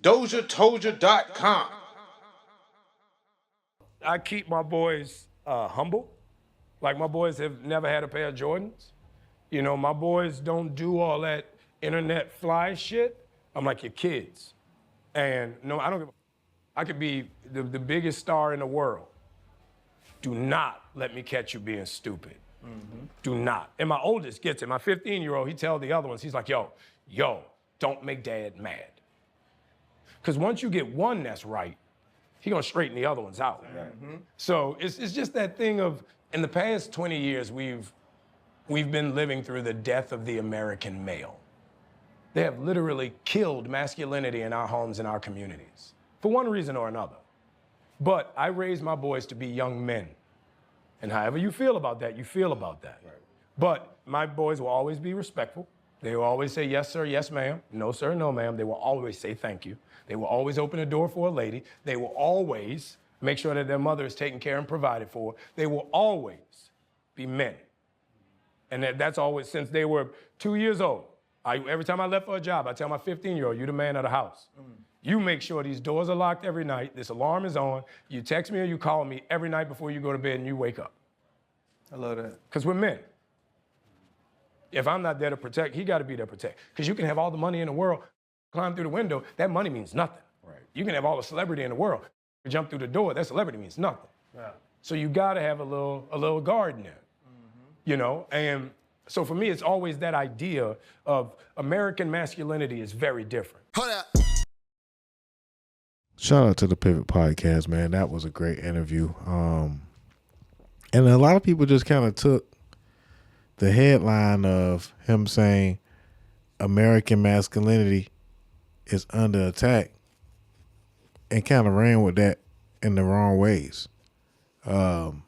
DOZHATOLDYA.COM. I keep my boys humble. Like, my boys have never had a pair of Jordans. You know, my boys don't do all that internet fly shit. I'm like, your kids. And no, I don't give a, I could be the biggest star in the world. Do not let me catch you being stupid. Do not. And my oldest gets it. My 15-year-old, he tells the other ones, he's like, yo, don't make dad mad. Because once you get one that's right, he gonna straighten the other ones out. So it's just that thing of, in the past 20 years, we've been living through the death of the American male. They have literally killed masculinity in our homes and our communities, for one reason or another. But I raised my boys to be young men. And however you feel about that, you feel about that. Right. But my boys will always be respectful. They will always say, yes, sir, yes, ma'am. No, sir, no, ma'am. They will always say thank you. They will always open a door for a lady. They will always make sure that their mother is taken care and provided for. They will always be men. And that's always, since they were 2 years old. Every time I left for a job, I tell my 15-year-old, you're the man of the house. You make sure these doors are locked every night, this alarm is on, you text me or you call me every night before you go to bed and you wake up. I love that. Because we're men. If I'm not there to protect, he got to be there to protect. Because you can have all the money in the world, climb through the window, that money means nothing. Right. You can have all the celebrity in the world, jump through the door, that celebrity means nothing. Yeah. So you got to have a little guard in there, you know? And so for me, it's always that idea of American masculinity is very different. Hold up. Shout out to the Pivot Podcast, man. That was a great interview. And a lot of people just kind of took the headline of him saying American masculinity is under attack and kind of ran with that in the wrong ways. And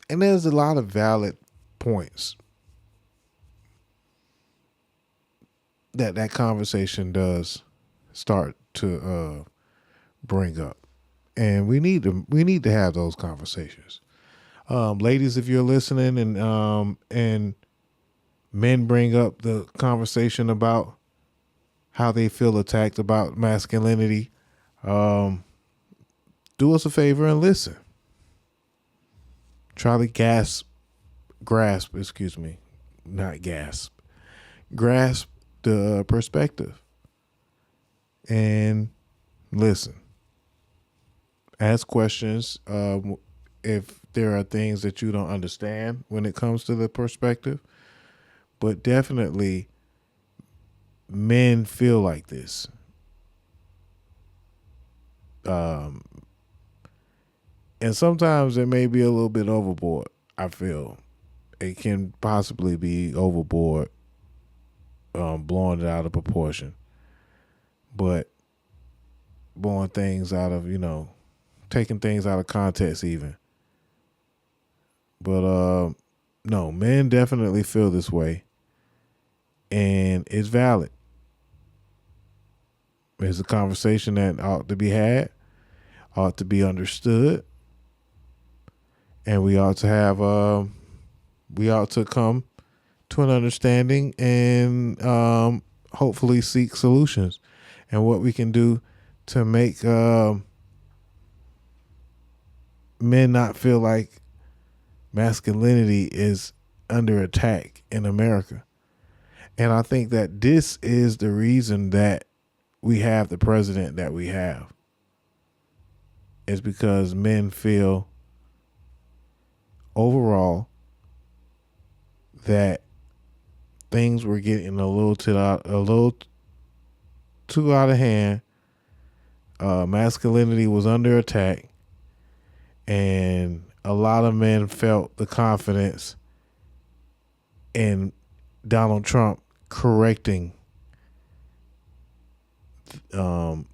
there's a lot of valid points that conversation does start to bring up. And we need to have those conversations. Ladies, if you're listening and men bring up the conversation about how they feel attacked about masculinity, do us a favor and listen. Try to grasp the perspective and listen. Ask questions if there are things that you don't understand when it comes to the perspective. But definitely, men feel like this. And sometimes it may be a little bit overboard, I feel. It can possibly be overboard, blowing it out of proportion. But blowing things out of, taking things out of context even. But no, men definitely feel this way. And it's valid. It's a conversation that ought to be had, ought to be understood. And we ought to have come to an understanding and hopefully seek solutions and what we can do to make men not feel like masculinity is under attack in America. And I think that this is the reason that we have the president that we have. It's because men feel overall that things were getting a little too out of hand. Masculinity was under attack, and a lot of men felt the confidence in Donald Trump correcting a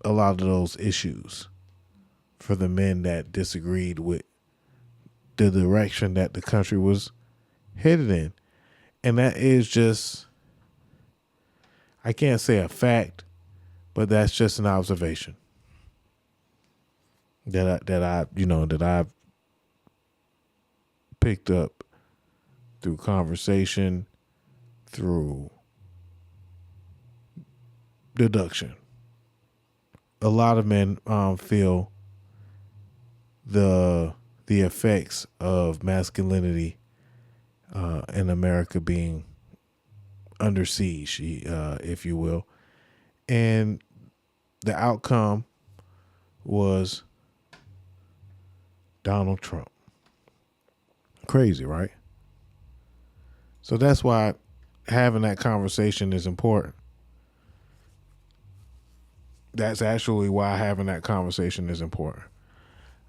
lot of those issues for the men that disagreed with the direction that the country was headed in. And that is just, I can't say a fact, but that's just an observation that I've picked up through conversation, through deduction. A lot of men feel the effects of masculinity in America being under siege, if you will. And the outcome was Donald Trump. Crazy, right? So that's why having that conversation is important. That's actually why having that conversation is important.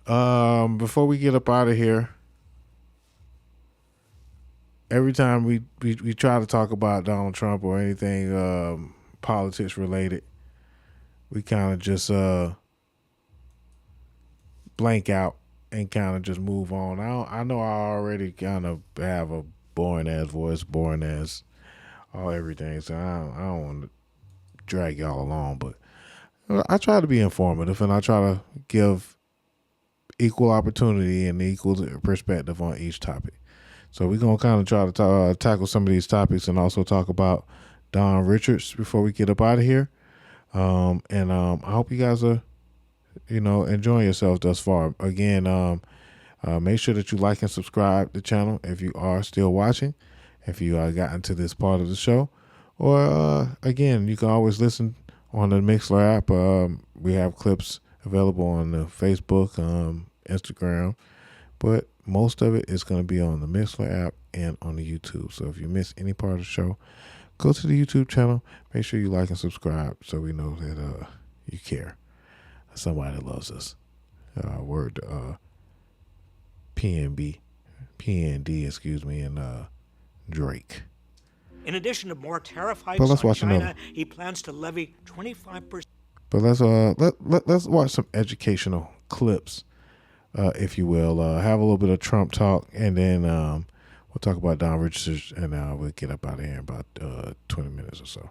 Before we get up out of here, every time we try to talk about Donald Trump or anything politics related, we kind of just blank out and kind of just move on. I know I already kind of have a boring ass voice, boring ass everything, so I don't want to drag y'all along, but I try to be informative and I try to give equal opportunity and equal perspective on each topic. So we're going to kind of try to tackle some of these topics and also talk about Don Richards before we get up out of here. I hope you guys are, enjoying yourselves thus far. Again, make sure that you like and subscribe to the channel if you are still watching, if you gotten to this part of the show. Or, again, you can always listen on the Mixler app. We have clips available on the Facebook, Instagram, but most of it is going to be on the Mixler app and on the YouTube. So if you miss any part of the show, go to the YouTube channel. Make sure you like and subscribe so we know that you care. Somebody loves us. Word PND, and Drake. In addition to more tariff hikes But let's on watch China, another. he plans to levy 25%. But let's watch some educational clips, if you will. Have a little bit of Trump talk, and then we'll talk about Don Richards, and we'll get up out of here in about 20 minutes or so.